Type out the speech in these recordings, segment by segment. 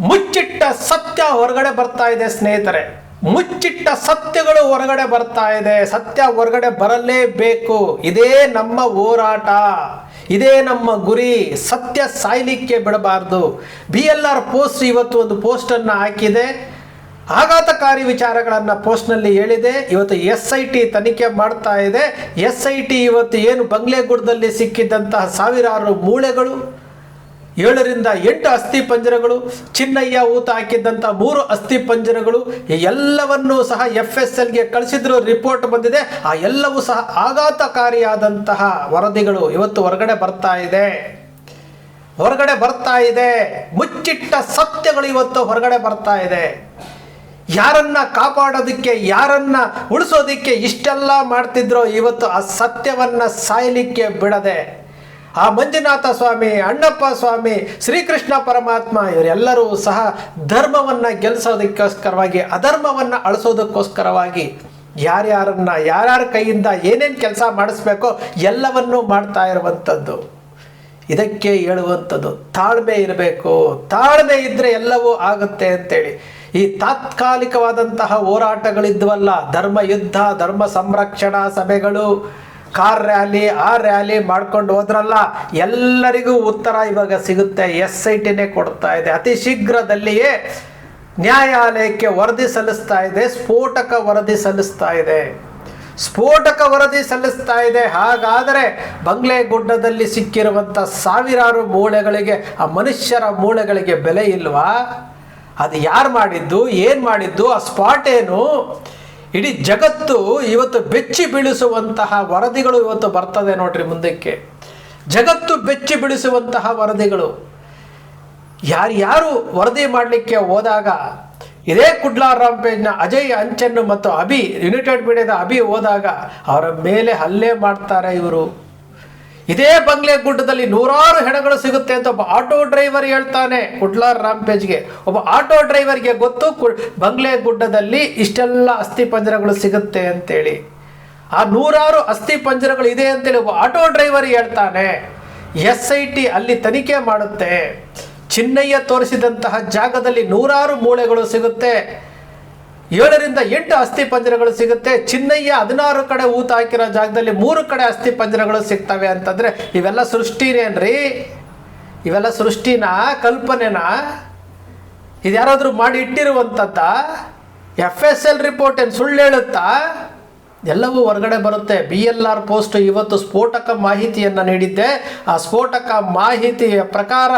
ಮುಚ್ಚಿಟ್ಟ ಸತ್ಯ ಹೊರಗಡೆ ಬರ್ತಾ ಇದೆ ಸ್ನೇಹಿತರೆ. ಮುಚ್ಚಿಟ್ಟ ಸತ್ಯಗಳು ಹೊರಗಡೆ ಬರ್ತಾ ಇದೆ. ಸತ್ಯ ಹೊರಗಡೆ ಬರಲೇಬೇಕು. ಇದೇ ನಮ್ಮ ಹೋರಾಟ, ಇದೇ ನಮ್ಮ ಗುರಿ. ಸತ್ಯ ಸಾಯ್ಲಿಕ್ಕೆ ಬಿಡಬಾರ್ದು. BLR ಪೋಸ್ಟ್ ಇವತ್ತು ಒಂದು ಪೋಸ್ಟನ್ನು ಹಾಕಿದೆ. ಆಘಾತಕಾರಿ ವಿಚಾರಗಳನ್ನು ಪೋಸ್ಟ್ನಲ್ಲಿ ಹೇಳಿದೆ. ಇವತ್ತು SIT ತನಿಖೆ ಮಾಡ್ತಾ ಇದೆ. SIT ಇವತ್ತು ಏನು ಬಂಗ್ಲೆಗೂಡದಲ್ಲಿ ಸಿಕ್ಕಿದ್ದಂತಹ ಸಾವಿರಾರು ಮೂಳೆಗಳು, 7ರಿಂದ 8 ಅಸ್ಥಿಪಂಜರಗಳು, ಚಿನ್ನಯ್ಯ ಊತ ಹಾಕಿದ್ದಂಥ 3 ಅಸ್ಥಿಪಂಜರಗಳು ಎಲ್ಲವನ್ನೂ ಸಹ FSLಗೆ ಕಳಿಸಿದ್ರು. ರಿಪೋರ್ಟ್ ಬಂದಿದೆ. ಆ ಎಲ್ಲವೂ ಸಹ ಆಘಾತಕಾರಿಯಾದಂತಹ ವರದಿಗಳು ಇವತ್ತು ಹೊರಗಡೆ ಬರ್ತಾ ಇದೆ. ಮುಚ್ಚಿಟ್ಟ ಸತ್ಯಗಳು ಇವತ್ತು ಹೊರಗಡೆ ಬರ್ತಾ ಇದೆ. ಯಾರನ್ನ ಕಾಪಾಡೋದಕ್ಕೆ, ಯಾರನ್ನ ಉಳಿಸೋದಕ್ಕೆ ಇಷ್ಟೆಲ್ಲ ಮಾಡ್ತಿದ್ರೋ ಇವತ್ತು ಆ ಸತ್ಯವನ್ನ ಸಾಯಲಿಕ್ಕೆ ಬಿಡದೆ ಆ ಮಂಜುನಾಥ ಸ್ವಾಮಿ, ಅಣ್ಣಪ್ಪ ಸ್ವಾಮಿ, ಶ್ರೀಕೃಷ್ಣ ಪರಮಾತ್ಮ ಇವರೆಲ್ಲರೂ ಸಹ ಧರ್ಮವನ್ನು ಗೆಲ್ಲಿಸೋದಕ್ಕೋಸ್ಕರವಾಗಿ, ಅಧರ್ಮವನ್ನು ಅಳಿಸೋದಕ್ಕೋಸ್ಕರವಾಗಿ ಯಾರ್ಯಾರ ಕೈಯಿಂದ ಏನೇನು ಕೆಲಸ ಮಾಡಿಸ್ಬೇಕೋ ಎಲ್ಲವನ್ನೂ ಮಾಡ್ತಾ ಇರುವಂಥದ್ದು. ಇದಕ್ಕೆ ಹೇಳುವಂಥದ್ದು ತಾಳ್ಮೆ ಇರಬೇಕು. ತಾಳ್ಮೆ ಇದ್ದರೆ ಎಲ್ಲವೂ ಆಗುತ್ತೆ ಅಂತೇಳಿ ಈ ತಾತ್ಕಾಲಿಕವಾದಂತಹ ಹೋರಾಟಗಳಿದ್ವಲ್ಲ, ಧರ್ಮ ಯುದ್ಧ, ಧರ್ಮ ಸಂರಕ್ಷಣಾ ಸಭೆಗಳು, ಕಾರ್ ರ್ಯಾಲಿ, ಆ ರ್ಯಾಲಿ ಮಾಡ್ಕೊಂಡು ಹೋದ್ರಲ್ಲ, ಎಲ್ಲರಿಗೂ ಉತ್ತರ ಇವಾಗ ಸಿಗುತ್ತೆ. SITನೇ ಕೊಡ್ತಾ ಇದೆ. ಅತಿ ಶೀಘ್ರದಲ್ಲಿಯೇ ನ್ಯಾಯಾಲಯಕ್ಕೆ ವರದಿ ಸಲ್ಲಿಸ್ತಾ ಇದೆ. ಸ್ಫೋಟಕ ವರದಿ ಸಲ್ಲಿಸ್ತಾ ಇದೆ. ಹಾಗಾದರೆ ಬಂಗ್ಲೆಗುಡ್ಡದಲ್ಲಿ ಸಿಕ್ಕಿರುವಂಥ ಸಾವಿರಾರು ಮೂಳೆಗಳಿಗೆ, ಆ ಮನುಷ್ಯರ ಮೂಳೆಗಳಿಗೆ ಬೆಲೆ ಇಲ್ವಾ? ಅದು ಯಾರು ಮಾಡಿದ್ದು, ಏನು ಮಾಡಿದ್ದು, ಆ ಸ್ಪಾಟ್ ಏನು? ಇಡೀ ಜಗತ್ತು ಇವತ್ತು ಬೆಚ್ಚಿ ಬೀಳಿಸುವಂತಹ ವರದಿಗಳು ಇವತ್ತು ಬರ್ತದೆ ನೋಡ್ರಿ. ಮುಂದಕ್ಕೆ ಜಗತ್ತು ಬೆಚ್ಚಿ ಬೀಳಿಸುವಂತಹ ವರದಿಗಳು. ಯಾರು ವರದಿ ಮಾಡಲಿಕ್ಕೆ ಹೋದಾಗ, ಇದೇ ಕುಡ್ಲಾರ್ ರಾಂಪೇಜ್ನ ಅಜಯ್ ಅಂಚನ್ ಮತ್ತು ಅಭಿ, ಯುನೈಟೆಡ್ ಮೀಡಿಯಾದ ಅಭಿ ಹೋದಾಗ ಅವರ ಮೇಲೆ ಹಲ್ಲೆ ಮಾಡ್ತಾರೆ ಇವರು. ಇದೇ ಬಂಗ್ಲೆಗುಡ್ಡದಲ್ಲಿ 100 ಹೆಣಗಳು ಸಿಗುತ್ತೆ ಅಂತ ಒಬ್ಬ ಆಟೋ ಡ್ರೈವರ್ ಹೇಳ್ತಾನೆ ಕುಡ್ಲಾರ್ ರಾಂಪೇಜ್ಗೆ. ಒಬ್ಬ ಆಟೋ ಡ್ರೈವರ್ಗೆ ಗೊತ್ತು ಬಂಗ್ಲೆಗುಡ್ಡದಲ್ಲಿ ಇಷ್ಟೆಲ್ಲ ಅಸ್ಥಿಪಂಜರಗಳು ಸಿಗುತ್ತೆ ಅಂತೇಳಿ. ಆ 100 ಅಸ್ಥಿಪಂಜರಗಳು ಇದೆ ಅಂತೇಳಿ ಒಬ್ಬ ಆಟೋ ಡ್ರೈವರ್ ಹೇಳ್ತಾನೆ. SIT ಅಲ್ಲಿ ತನಿಖೆ ಮಾಡುತ್ತೆ. ಚಿನ್ನಯ್ಯ ತೋರಿಸಿದಂತಹ ಜಾಗದಲ್ಲಿ 100 ಮೂಳೆಗಳು ಸಿಗುತ್ತೆ. 7ರಿಂದ 8 ಅಸ್ಥಿಪಂಜರಗಳು ಸಿಗುತ್ತೆ. ಚಿನ್ನಯ್ಯ 16 ಕಡೆ ಊತ ಹಾಕಿರೋ ಜಾಗದಲ್ಲಿ 3 ಕಡೆ ಅಸ್ಥಿಪಂಜರಗಳು ಸಿಗ್ತವೆ ಅಂತಂದರೆ ಇವೆಲ್ಲ ಸೃಷ್ಟಿನೇನ್ರಿ? ಇವೆಲ್ಲ ಸೃಷ್ಟಿನಾ, ಕಲ್ಪನೆನಾ? ಇದ್ಯಾರಾದರೂ ಮಾಡಿ ಇಟ್ಟಿರುವಂಥದ್ದ? FSL ರಿಪೋರ್ಟ್ ಏನು ಸುಳ್ಳು ಹೇಳುತ್ತಾ? ಎಲ್ಲವೂ ಹೊರಗಡೆ ಬರುತ್ತೆ. BLR ಪೋಸ್ಟ್ ಇವತ್ತು ಸ್ಫೋಟಕ ಮಾಹಿತಿಯನ್ನು ನೀಡಿದ್ದೆ. ಆ ಸ್ಫೋಟಕ ಮಾಹಿತಿಯ ಪ್ರಕಾರ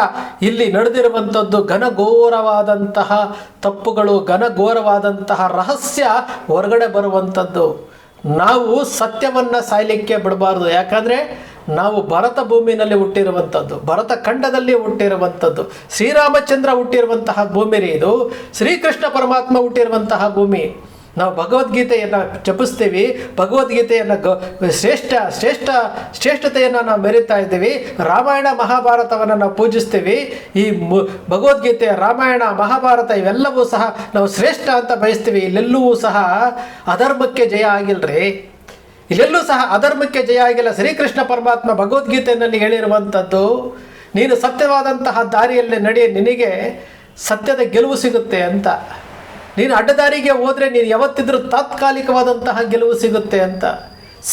ಇಲ್ಲಿ ನಡೆದಿರುವಂಥದ್ದು ಘನಘೋರವಾದಂತಹ ತಪ್ಪುಗಳು, ಘನಘೋರವಾದಂತಹ ರಹಸ್ಯ ಹೊರಗಡೆ ಬರುವಂಥದ್ದು. ನಾವು ಸತ್ಯವನ್ನು ಸಾಯಲಿಕ್ಕೆ ಬಿಡಬಾರ್ದು. ಯಾಕಂದರೆ ನಾವು ಭರತ ಭೂಮಿನಲ್ಲಿ ಹುಟ್ಟಿರುವಂಥದ್ದು, ಭರತ ಖಂಡದಲ್ಲಿ ಹುಟ್ಟಿರುವಂಥದ್ದು, ಶ್ರೀರಾಮಚಂದ್ರ ಹುಟ್ಟಿರುವಂತಹ ಭೂಮಿ ರೀ ಇದು. ಶ್ರೀಕೃಷ್ಣ ಪರಮಾತ್ಮ ಹುಟ್ಟಿರುವಂತಹ ಭೂಮಿ. ನಾವು ಭಗವದ್ಗೀತೆಯನ್ನು ಜಪಿಸ್ತೀವಿ. ಭಗವದ್ಗೀತೆಯನ್ನು ಶ್ರೇಷ್ಠತೆಯನ್ನು ನಾವು ಮೆರೀತಾ ಇದ್ದೀವಿ. ರಾಮಾಯಣ ಮಹಾಭಾರತವನ್ನು ನಾವು ಪೂಜಿಸ್ತೀವಿ. ಈ ಭಗವದ್ಗೀತೆ, ರಾಮಾಯಣ, ಮಹಾಭಾರತ ಇವೆಲ್ಲವೂ ಸಹ ನಾವು ಶ್ರೇಷ್ಠ ಅಂತ ಬಯಸ್ತೀವಿ. ಇಲ್ಲೆಲ್ಲವೂ ಸಹ ಅಧರ್ಮಕ್ಕೆ ಜಯ ಆಗಿಲ್ರಿ. ಇಲ್ಲೆಲ್ಲೂ ಸಹ ಅಧರ್ಮಕ್ಕೆ ಜಯ ಆಗಿಲ್ಲ. ಶ್ರೀಕೃಷ್ಣ ಪರಮಾತ್ಮ ಭಗವದ್ಗೀತೆಯಲ್ಲಿ ಹೇಳಿರುವಂಥದ್ದು, ನೀನು ಸತ್ಯವಾದಂತಹ ದಾರಿಯಲ್ಲಿ ನಡಿ, ನಿನಗೆ ಸತ್ಯದ ಗೆಲುವು ಸಿಗುತ್ತೆ ಅಂತ. ನೀನು ಅಡ್ಡದಾರಿಗೆ ಹೋದರೆ ನೀನು ಯಾವತ್ತಿದ್ರೂ ತಾತ್ಕಾಲಿಕವಾದಂತಹ ಗೆಲುವು ಸಿಗುತ್ತೆ ಅಂತ.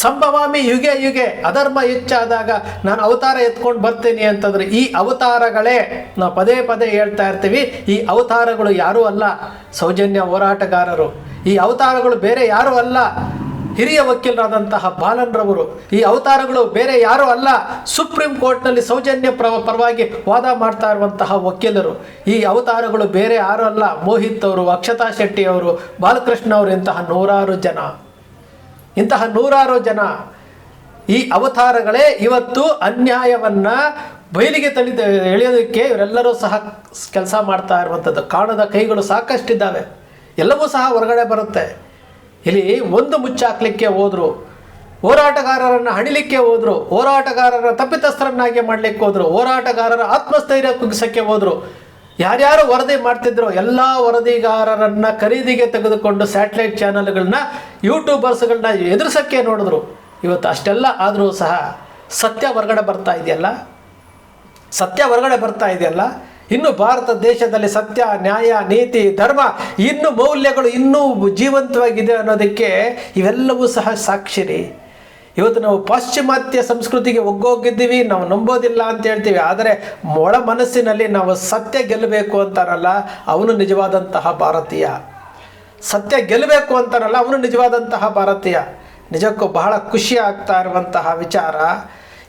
ಸಂಭವಾಮಿ ಯುಗೆ ಅಧರ್ಮ ಹೆಚ್ಚಾದಾಗ ನಾನು ಅವತಾರ ಎತ್ಕೊಂಡು ಬರ್ತೀನಿ ಅಂತಂದರೆ ಈ ಅವತಾರಗಳೇ ನಾವು ಪದೇ ಹೇಳ್ತಾ ಇರ್ತೀವಿ. ಈ ಅವತಾರಗಳು ಯಾರೂ ಅಲ್ಲ, ಸೌಜನ್ಯ ಹೋರಾಟಗಾರರು. ಈ ಅವತಾರಗಳು ಬೇರೆ ಯಾರೂ ಅಲ್ಲ, ಹಿರಿಯ ವಕೀಲರಾದಂತಹ ಬಾಲನ್ರವರು. ಈ ಅವತಾರಗಳು ಬೇರೆ ಯಾರೂ ಅಲ್ಲ, ಸುಪ್ರೀಂ ಕೋರ್ಟ್ನಲ್ಲಿ ಸೌಜನ್ಯ ಪರವಾಗಿ ವಾದ ಮಾಡ್ತಾ ಇರುವಂತಹ ವಕೀಲರು. ಈ ಅವತಾರಗಳು ಬೇರೆ ಯಾರೂ ಅಲ್ಲ, ಮೋಹಿತ್ ಅವರು, ಅಕ್ಷತಾ ಶೆಟ್ಟಿ ಅವರು, ಬಾಲಕೃಷ್ಣ ಅವರು, ಇಂತಹ ನೂರಾರು ಜನ ಈ ಅವತಾರಗಳೇ ಇವತ್ತು ಅನ್ಯಾಯವನ್ನು ಬಯಲಿಗೆ ಎಳೆಯೋದಕ್ಕೆ ಇವರೆಲ್ಲರೂ ಸಹ ಕೆಲಸ ಮಾಡ್ತಾ ಇರುವಂಥದ್ದು. ಕಾಣದ ಕೈಗಳು ಸಾಕಷ್ಟಿದ್ದಾವೆ. ಎಲ್ಲವೂ ಸಹ ಹೊರಗಡೆ ಬರುತ್ತೆ. ಇಲ್ಲಿ ಒಂದು ಮುಚ್ಚಾಕ್ಲಿಕ್ಕೆ ಹೋದರು, ಹೋರಾಟಗಾರರನ್ನು ಹಣಿಲಿಕ್ಕೆ ಹೋದರು, ಹೋರಾಟಗಾರರ ತಪ್ಪಿತಸ್ಥರನ್ನಾಗಿ ಮಾಡಲಿಕ್ಕೆ ಹೋದರು, ಹೋರಾಟಗಾರರ ಆತ್ಮಸ್ಥೈರ್ಯ ಕುಗ್ಗಿಸೋಕ್ಕೆ ಹೋದರು. ಯಾರ್ಯಾರು ವರದಿ ಮಾಡ್ತಿದ್ರು ಎಲ್ಲ ವರದಿಗಾರರನ್ನು ಖರೀದಿಗೆ ತೆಗೆದುಕೊಂಡು ಸ್ಯಾಟಲೈಟ್ ಚಾನಲ್ಗಳನ್ನ, ಯೂಟ್ಯೂಬರ್ಸ್ಗಳನ್ನ ಎದುರಿಸೋಕ್ಕೆ ನೋಡಿದ್ರು. ಇವತ್ತು ಅಷ್ಟೆಲ್ಲ ಆದರೂ ಸಹ ಸತ್ಯ ಹೊರಗಡೆ ಬರ್ತಾ ಇದೆಯಲ್ಲ. ಇನ್ನು ಭಾರತ ದೇಶದಲ್ಲಿ ಸತ್ಯ, ನ್ಯಾಯ, ನೀತಿ, ಧರ್ಮ, ಇನ್ನು ಮೌಲ್ಯಗಳು ಇನ್ನೂ ಜೀವಂತವಾಗಿದೆ ಅನ್ನೋದಕ್ಕೆ ಇವೆಲ್ಲವೂ ಸಹ ಸಾಕ್ಷಿ. ಇವತ್ತು ನಾವು ಪಾಶ್ಚಿಮಾತ್ಯ ಸಂಸ್ಕೃತಿಗೆ ಒಗ್ಗೋಗಿದ್ದೀವಿ, ನಾವು ನಂಬೋದಿಲ್ಲ ಅಂತ ಹೇಳ್ತೀವಿ. ಆದರೆ ಒಳ ಮನಸ್ಸಿನಲ್ಲಿ ನಾವು ಸತ್ಯ ಗೆಲ್ಲಬೇಕು ಅಂತಾರಲ್ಲ, ಅವನು ನಿಜವಾದಂತಹ ಭಾರತೀಯ. ಸತ್ಯ ಗೆಲ್ಲಬೇಕು ಅಂತಾರಲ್ಲ, ಅವನು ನಿಜವಾದಂತಹ ಭಾರತೀಯ. ನಿಜಕ್ಕೂ ಬಹಳ ಖುಷಿ ಆಗ್ತಾ ಇರುವಂತಹ ವಿಚಾರ.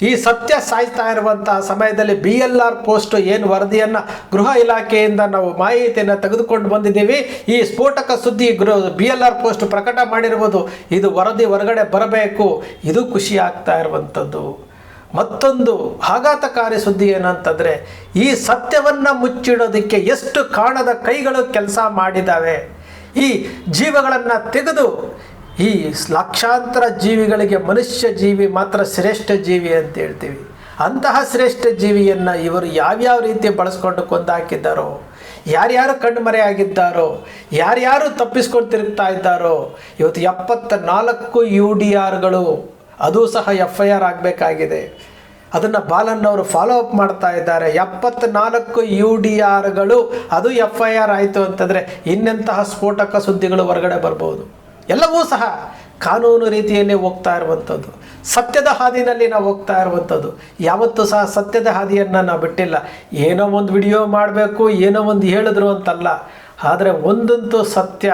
ಈ ಸತ್ಯ ಸಾಯ್ತಾ ಇರುವಂತಹ ಸಮಯದಲ್ಲಿ BLR ಪೋಸ್ಟ್ ಏನು ವರದಿಯನ್ನು ಗೃಹ ಇಲಾಖೆಯಿಂದ ನಾವು ಮಾಹಿತಿಯನ್ನು ತೆಗೆದುಕೊಂಡು ಬಂದಿದ್ದೀವಿ. ಈ ಸ್ಫೋಟಕ ಸುದ್ದಿ BLR ಪೋಸ್ಟ್ ಪ್ರಕಟ ಮಾಡಿರುವುದು, ಇದು ವರದಿ ಹೊರಗಡೆ ಬರಬೇಕು. ಇದು ಖುಷಿ ಆಗ್ತಾ ಇರುವಂಥದ್ದು. ಮತ್ತೊಂದು ಆಘಾತಕಾರಿ ಸುದ್ದಿ ಏನಂತಂದರೆ, ಈ ಸತ್ಯವನ್ನು ಮುಚ್ಚಿಡೋದಕ್ಕೆ ಎಷ್ಟು ಕಾಣದ ಕೈಗಳು ಕೆಲಸ ಮಾಡಿದ್ದಾವೆ. ಈ ಜೀವಗಳನ್ನು ತೆಗೆದು ಈ ಲಕ್ಷಾಂತರ ಜೀವಿಗಳಿಗೆ ಮನುಷ್ಯ ಜೀವಿ ಮಾತ್ರ ಶ್ರೇಷ್ಠ ಜೀವಿ ಅಂತ ಹೇಳ್ತೀವಿ. ಅಂತಹ ಶ್ರೇಷ್ಠ ಜೀವಿಯನ್ನು ಇವರು ಯಾವ್ಯಾವ ರೀತಿ ಬಳಸ್ಕೊಂಡು ಕೊಂದಾಕಿದ್ದಾರೋ, ಯಾರ್ಯಾರು ಕಣ್ಮರೆಯಾಗಿದ್ದಾರೋ, ಯಾರ್ಯಾರು ತಪ್ಪಿಸ್ಕೊಂಡು ತಿರುಗ್ತಾ ಇದ್ದಾರೋ. ಇವತ್ತು 74 UDRಗಳು, ಅದು ಸಹ FIR ಆಗಬೇಕಾಗಿದೆ. ಅದನ್ನು ಬಾಲನ್ನವರು ಫಾಲೋ ಅಪ್ ಮಾಡ್ತಾ ಇದ್ದಾರೆ. 74 UDRಗಳು ಅದು FIR ಆಯಿತು ಅಂತಂದರೆ ಇನ್ನೆಂತಹ ಸ್ಫೋಟಕ ಸುದ್ದಿಗಳು ಹೊರಗಡೆ ಬರ್ಬೋದು. ಎಲ್ಲವೂ ಸಹ ಕಾನೂನು ರೀತಿಯಲ್ಲಿ ಹೋಗ್ತಾ ಇರುವಂಥದ್ದು, ಸತ್ಯದ ಹಾದಿನಲ್ಲಿ ನಾವು ಹೋಗ್ತಾ ಇರುವಂಥದ್ದು. ಯಾವತ್ತೂ ಸಹ ಸತ್ಯದ ಹಾದಿಯನ್ನು ನಾವು ಬಿಟ್ಟಿಲ್ಲ. ಏನೋ ಒಂದು ವಿಡಿಯೋ ಮಾಡಬೇಕು, ಏನೋ ಒಂದು ಹೇಳಿದ್ರು ಅಂತಲ್ಲ. ಆದರೆ ಒಂದಂತೂ ಸತ್ಯ,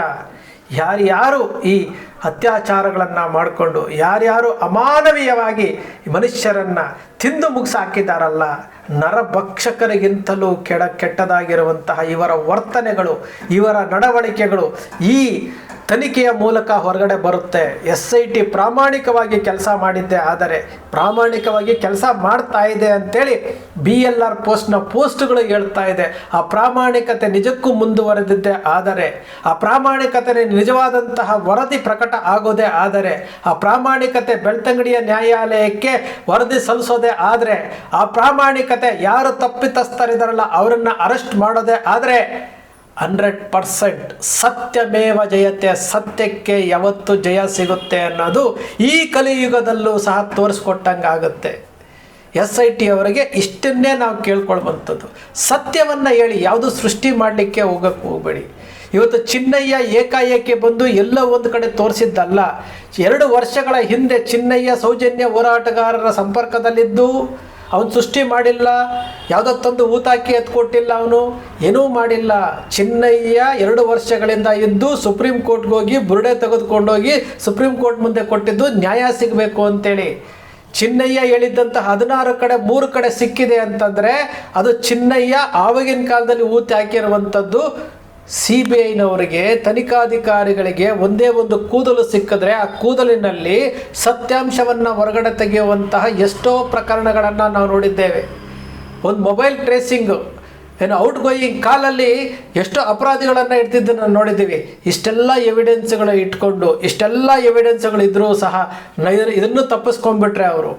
ಯಾರ್ಯಾರು ಈ ಅತ್ಯಾಚಾರಗಳನ್ನು ಮಾಡಿಕೊಂಡು ಯಾರ್ಯಾರು ಅಮಾನವೀಯವಾಗಿ ಮನುಷ್ಯರನ್ನು ತಿಂದು ಮುಗಿಸಾಕಿದ್ದಾರಲ್ಲ, ನರಭಕ್ಷಕರಿಗಿಂತಲೂ ಕೆಟ್ಟದಾಗಿರುವಂತಹ ಇವರ ವರ್ತನೆಗಳು, ಇವರ ನಡವಳಿಕೆಗಳು ಈ ತನಿಖೆಯ ಮೂಲಕ ಹೊರಗಡೆ ಬರುತ್ತೆ. SIT ಪ್ರಾಮಾಣಿಕವಾಗಿ ಕೆಲಸ ಮಾಡಿದ್ದೆ, ಆದರೆ ಪ್ರಾಮಾಣಿಕವಾಗಿ ಕೆಲಸ ಮಾಡ್ತಾ ಇದೆ ಅಂತೇಳಿ BLR ಪೋಸ್ಟ್ನ ಪೋಸ್ಟ್ಗಳು ಹೇಳ್ತಾ ಇದೆ. ಆ ಪ್ರಾಮಾಣಿಕತೆ ನಿಜಕ್ಕೂ ಮುಂದುವರೆದಿದ್ದೆ ಆದರೆ, ಆ ಪ್ರಾಮಾಣಿಕತೆ ನಿಜವಾದಂತಹ ವರದಿ ಪ್ರಕಟ ಆಗೋದೇ ಆದರೆ, ಆ ಪ್ರಾಮಾಣಿಕತೆ ಬೆಳ್ತಂಗಡಿಯ ನ್ಯಾಯಾಲಯಕ್ಕೆ ವರದಿ ಸಲ್ಲಿಸೋದೇ ಆದರೆ, ಆ ಪ್ರಾಮಾಣಿಕತೆ ಯಾರು ತಪ್ಪಿತಸ್ಥರಿದ್ದಾರಲ್ಲ ಅವರನ್ನು ಅರೆಸ್ಟ್ ಮಾಡೋದೇ ಆದರೆ 100% ಸತ್ಯಮೇವ ಜಯತೆ, ಸತ್ಯಕ್ಕೆ ಯಾವತ್ತು ಜಯ ಸಿಗುತ್ತೆ ಅನ್ನೋದು ಈ ಕಲಿಯುಗದಲ್ಲೂ ಸಹ ತೋರಿಸ್ಕೊಟ್ಟಂಗಾಗುತ್ತೆ. SIT ಅವರಿಗೆ ಇಷ್ಟನ್ನೇ ನಾವು ಕೇಳ್ಕೊಳ್ವಂಥದ್ದು, ಸತ್ಯವನ್ನು ಹೇಳಿ, ಯಾವುದು ಸೃಷ್ಟಿ ಮಾಡಲಿಕ್ಕೆ ಹೋಗಬೇಡಿ. ಇವತ್ತು ಚಿನ್ನಯ್ಯ ಏಕಾಏಕಿ ಬಂದು ಎಲ್ಲೋ ಒಂದು ಕಡೆ ತೋರಿಸಿದ್ದಲ್ಲ. 2 ವರ್ಷಗಳ ಹಿಂದೆ ಚಿನ್ನಯ್ಯ ಸೌಜನ್ಯ ಹೋರಾಟಗಾರರ ಸಂಪರ್ಕದಲ್ಲಿದ್ದು ಅವನು ಸೃಷ್ಟಿ ಮಾಡಿಲ್ಲ, ಯಾವುದೋ ತಂದು ಊತಾಕಿ ಎತ್ಕೊಟ್ಟಿಲ್ಲ, ಅವನು ಏನೂ ಮಾಡಿಲ್ಲ. ಚಿನ್ನಯ್ಯ 2 ವರ್ಷಗಳಿಂದ ಇದ್ದು ಸುಪ್ರೀಂ ಕೋರ್ಟ್ಗೆ ಹೋಗಿ ಬುರುಡೆ ತೆಗೆದುಕೊಂಡೋಗಿ ಸುಪ್ರೀಂ ಕೋರ್ಟ್ ಮುಂದೆ ಕೊಟ್ಟಿದ್ದು ನ್ಯಾಯ ಸಿಗಬೇಕು ಅಂತೇಳಿ. ಚಿನ್ನಯ್ಯ ಹೇಳಿದ್ದಂಥ 16 ಕಡೆ 3 ಕಡೆ ಸಿಕ್ಕಿದೆ ಅಂತಂದರೆ ಅದು ಚಿನ್ನಯ್ಯ ಆವಾಗಿನ ಕಾಲದಲ್ಲಿ ಊತಿ ಹಾಕಿರುವಂಥದ್ದು. CBIನವರಿಗೆ, ತನಿಖಾಧಿಕಾರಿಗಳಿಗೆ ಒಂದೇ ಒಂದು ಕೂದಲು ಸಿಕ್ಕಿದ್ರೆ ಆ ಕೂದಲಿನಲ್ಲಿ ಸತ್ಯಾಂಶವನ್ನು ಹೊರಗಡೆ ತೆಗೆಯುವಂತಹ ಎಷ್ಟೋ ಪ್ರಕರಣಗಳನ್ನು ನಾವು ನೋಡಿದ್ದೇವೆ. ಒಂದು ಮೊಬೈಲ್ ಟ್ರೇಸಿಂಗು ಔಟ್ ಗೋಯಿಂಗ್ ಕಾಲಲ್ಲಿ ಎಷ್ಟೋ ಅಪರಾಧಿಗಳನ್ನು ಇಡ್ತಿದ್ದನ್ನು ನೋಡಿದ್ದೀವಿ. ಇಷ್ಟೆಲ್ಲ ಎವಿಡೆನ್ಸ್ಗಳು ಇಟ್ಕೊಂಡು, ಇಷ್ಟೆಲ್ಲ ಎವಿಡೆನ್ಸ್ಗಳು ಇದ್ದರೂ ಸಹ ಇದನ್ನು ತಪ್ಪಿಸ್ಕೊಂಡ್ಬಿಟ್ರೆ ಅವರು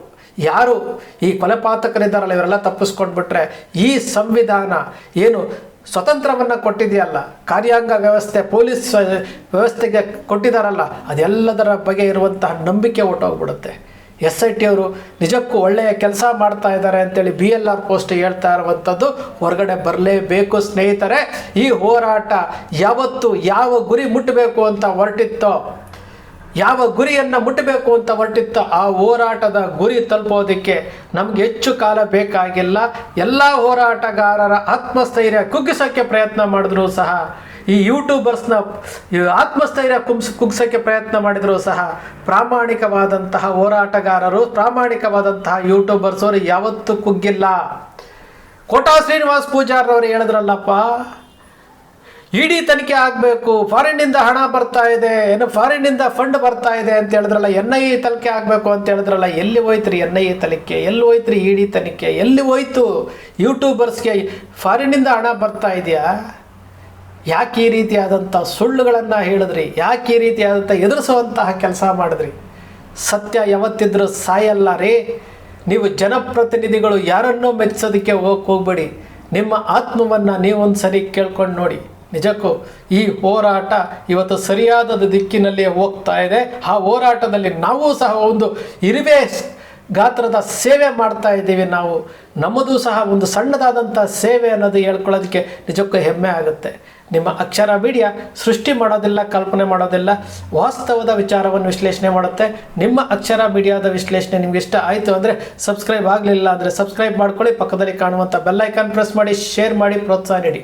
ಯಾರು ಈ ಕೊಲೆಪಾತಕರಿದ್ದಾರಲ್ಲ ಇವರೆಲ್ಲ ತಪ್ಪಿಸ್ಕೊಂಡ್ಬಿಟ್ರೆ, ಈ ಸಂವಿಧಾನ ಏನು ಸ್ವತಂತ್ರವನ್ನು ಕೊಟ್ಟಿದೆಯಲ್ಲ, ಕಾರ್ಯಾಂಗ ವ್ಯವಸ್ಥೆ, ಪೊಲೀಸ್ ವ್ಯವಸ್ಥೆಗೆ ಕೊಟ್ಟಿದ್ದಾರಲ್ಲ, ಅದೆಲ್ಲದರ ಬಗ್ಗೆ ಇರುವಂತಹ ನಂಬಿಕೆ ಹೊರಟೋಗ್ಬಿಡುತ್ತೆ. SIT ಅವರು ನಿಜಕ್ಕೂ ಒಳ್ಳೆಯ ಕೆಲಸ ಮಾಡ್ತಾ ಇದ್ದಾರೆ ಅಂತೇಳಿ BLR ಪೋಸ್ಟ್ ಹೇಳ್ತಾ ಇರುವಂಥದ್ದು ಹೊರಗಡೆ ಬರಲೇಬೇಕು ಸ್ನೇಹಿತರೆ. ಈ ಹೋರಾಟ ಯಾವತ್ತು ಯಾವ ಗುರಿ ಮುಟ್ಟಬೇಕು ಅಂತ ಹೊರಟಿತ್ತೋ, ಯಾವ ಗುರಿಯನ್ನು ಮುಟ್ಟಬೇಕು ಅಂತ ಹೊರಟಿತ್ತೋ ಆ ಹೋರಾಟದ ಗುರಿ ತಲುಪೋದಕ್ಕೆ ನಮಗೆ ಹೆಚ್ಚು ಕಾಲ ಬೇಕಾಗಿಲ್ಲ. ಎಲ್ಲ ಹೋರಾಟಗಾರರ ಆತ್ಮಸ್ಥೈರ್ಯ ಕುಗ್ಗಿಸೋಕ್ಕೆ ಪ್ರಯತ್ನ ಮಾಡಿದ್ರು ಸಹ, ಈ ಯೂಟ್ಯೂಬರ್ಸ್ನ ಆತ್ಮಸ್ಥೈರ್ಯ ಕುಗ್ಗಿಸೋಕ್ಕೆ ಪ್ರಯತ್ನ ಮಾಡಿದರೂ ಸಹ ಪ್ರಾಮಾಣಿಕವಾದಂತಹ ಹೋರಾಟಗಾರರು, ಪ್ರಾಮಾಣಿಕವಾದಂತಹ ಯೂಟ್ಯೂಬರ್ಸ್ ಅವರು ಯಾವತ್ತೂ ಕುಗ್ಗಿಲ್ಲ. ಕೋಟಾ ಶ್ರೀನಿವಾಸ್ ಪೂಜಾರವರು ಹೇಳಿದ್ರಲ್ಲಪ್ಪ, ED ತನಿಖೆ ಆಗಬೇಕು, ಫಾರಿನ್ನಿಂದ ಹಣ ಬರ್ತಾ ಇದೆ, ಏನು ಫಾರಿನ್ನಿಂದ ಫಂಡ್ ಬರ್ತಾ ಇದೆ ಅಂತ ಹೇಳಿದ್ರಲ್ಲ, NIA ತನಿಖೆ ಆಗಬೇಕು ಅಂತ ಹೇಳಿದ್ರಲ್ಲ, ಎಲ್ಲಿ ಹೋಯ್ತ್ರಿ NIA ತನಿಖೆ, ಎಲ್ಲಿ ಹೋಯ್ತ್ರಿ ED ತನಿಖೆ, ಎಲ್ಲಿ ಹೋಯ್ತು? ಯೂಟ್ಯೂಬರ್ಸ್ಗೆ ಫಾರಿನ್ನಿಂದ ಹಣ ಬರ್ತಾ ಇದೆಯಾ? ಯಾಕೆ ಈ ರೀತಿಯಾದಂಥ ಸುಳ್ಳುಗಳನ್ನು ಹೇಳಿದ್ರಿ? ಯಾಕೆ ಈ ರೀತಿಯಾದಂಥ ಎದುರಿಸುವಂತಹ ಕೆಲಸ ಮಾಡಿದ್ರಿ? ಸತ್ಯ ಯಾವತ್ತಿದ್ರೂ ಸಾಯಲ್ಲ ರೀ. ನೀವು ಜನಪ್ರತಿನಿಧಿಗಳು ಯಾರನ್ನೂ ಮೆಚ್ಚಿಸೋದಕ್ಕೆ ಹೋಗಬೇಡಿ. ನಿಮ್ಮ ಆತ್ಮವನ್ನು ನೀವೊಂದು ಸರಿ ಕೇಳ್ಕೊಂಡು ನೋಡಿ. ನಿಜಕ್ಕೂ ಈ ಹೋರಾಟ ಇವತ್ತು ಸರಿಯಾದ ದಿಕ್ಕಿನಲ್ಲಿ ಹೋಗ್ತಾ ಇದೆ. ಆ ಹೋರಾಟದಲ್ಲಿ ನಾವು ಸಹ ಒಂದು ಇರುವೆ ಗಾತ್ರದ ಸೇವೆ ಮಾಡ್ತಾ ಇದ್ದೀವಿ ನಾವು. ನಮ್ಮದು ಸಹ ಒಂದು ಸಣ್ಣದಾದಂಥ ಸೇವೆ ಅನ್ನೋದು ಹೇಳ್ಕೊಳ್ಳೋದಕ್ಕೆ ನಿಜಕ್ಕೂ ಹೆಮ್ಮೆ ಆಗುತ್ತೆ. ನಿಮ್ಮ ಅಕ್ಷರ ಮೀಡಿಯಾ ಸೃಷ್ಟಿ ಮಾಡೋದಿಲ್ಲ, ಕಲ್ಪನೆ ಮಾಡೋದಿಲ್ಲ, ವಾಸ್ತವದ ವಿಚಾರವನ್ನು ವಿಶ್ಲೇಷಣೆ ಮಾಡುತ್ತೆ. ನಿಮ್ಮ ಅಕ್ಷರ ಮೀಡಿಯಾದ ವಿಶ್ಲೇಷಣೆ ನಿಮ್ಗೆ ಇಷ್ಟ ಆಯಿತು ಅಂದರೆ ಸಬ್ಸ್ಕ್ರೈಬ್ ಆಗಲಿಲ್ಲ ಅಂದರೆ ಸಬ್ಸ್ಕ್ರೈಬ್ ಮಾಡ್ಕೊಳ್ಳಿ. ಪಕ್ಕದಲ್ಲಿ ಕಾಣುವಂಥ ಬೆಲ್ ಐಕಾನ್ ಪ್ರೆಸ್ ಮಾಡಿ, ಶೇರ್ ಮಾಡಿ, ಪ್ರೋತ್ಸಾಹ ನೀಡಿ.